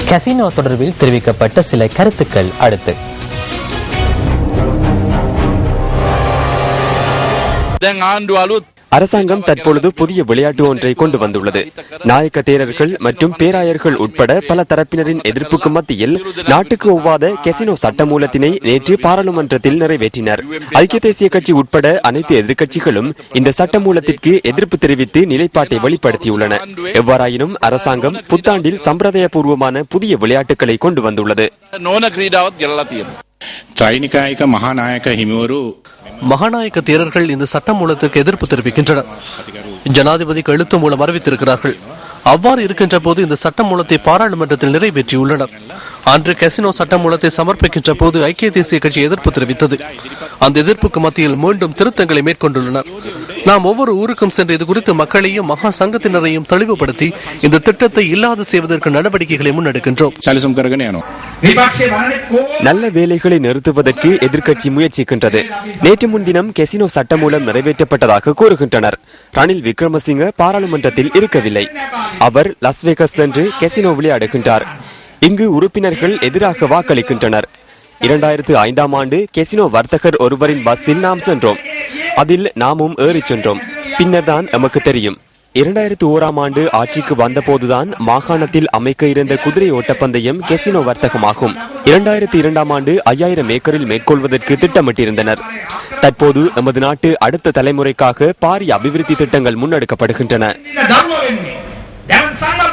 Casino தொடர்பில் தெரிவிக்கப்பட்ட சில கருத்துக்கள் அடுத்து. அரசாங்கம் தற்பொழுது புதிய விளையாட்டு ஒன்றை கொண்டு வந்துள்ளது. நாயக்க தேரர்கள் மற்றும் பேராயர்கள் உட்பட பல தரப்பினரின் எதிர்ப்புக்கு மத்தியில் நாட்டுக்கு ஒவ்வாத கெசினோ சட்டமூலத்தினை நேற்று பாராளுமன்றத்தில் நிறைவேற்றினர். ஐக்கிய தேசிய கட்சி உட்பட அனைத்து எதிர்க்கட்சிகளும் இந்த சட்டமூலத்திற்கு எதிர்ப்பு தெரிவித்து நிலைப்பாட்டை வெளிப்படுத்தியுள்ளன. எவ்வாறாயினும் அரசாங்கம் புத்தாண்டில் சம்பிரதாயபூர்வமான புதிய விளையாட்டுகளை கொண்டு வந்துள்ளது. மகாநாயக்க தேரர்கள் இந்த சட்டமூலத்திற்கு எதிர்ப்பு தெரிவிக்கின்றனர். ஜனாதிபதிக்கு எழுத்து மூலம் அறிவித்திருக்கிறார்கள். அவ்வாறு இருக்கின்ற போது இந்த சட்டமூலத்தை பாராளுமன்றத்தில் நிறைவேற்றியுள்ளனர். அன்று கசினோ சட்டமூலத்தை சமர்ப்பிக்கின்ற போது ஐக்கிய தேசிய கட்சி எதிர்ப்பு தெரிவித்தது. அந்த எதிர்ப்புக்கு மத்தியில் மீண்டும் திருத்தங்களை மேற்கொண்டுள்ளனர். நாம் ஒவ்வொரு ஊருக்கும் சென்று இது குறித்து மக்களையும் மகா சங்கத்தினரையும் தெளிவுபடுத்தி இந்த திட்டத்தை இல்லாது செய்வதற்கு நடவடிக்கைகளை முன்னெடுக்கின்றோம். நல்ல வேலைகளை நிறுத்துவதற்கு எதிர்க்கட்சி முயற்சிக்கின்றது. நேற்று முன்தினம் கெசினோ சட்டமூலம் நிறைவேற்றப்பட்டதாக கூறுகின்றனர். ரணில் விக்ரமசிங்க பாராளுமன்றத்தில் இருக்கவில்லை. அவர் லாஸ் வேகஸ் சென்று கெசினோ விளையாடுகின்றார். இங்கு உறுப்பினர்கள் எதிராக வாக்களிக்கின்றனர். 2005ஆம் ஆண்டு கெசினோ வர்த்தகர் ஒருவரின் பஸ்ஸில் நாம் சென்றோம். அதில் நாமும் ஏறி சென்றோம். பின்னர் தான் நமக்கு தெரியும். 2001ஆம் ஆண்டு ஆட்சிக்கு வந்தபோதுதான் மாகாணத்தில் அமைக்க இருந்த குதிரை ஓட்டப்பந்தயம் கெசினோ வர்த்தகமாகும். 2002ஆம் ஆண்டு 5000 ஏக்கரில் மேற்கொள்வதற்கு திட்டமிட்டிருந்தனர். தற்போது நமது நாட்டு அடுத்த தலைமுறைக்காக பாரிய அபிவிருத்தி திட்டங்கள் முன்னெடுக்கப்படுகின்றன.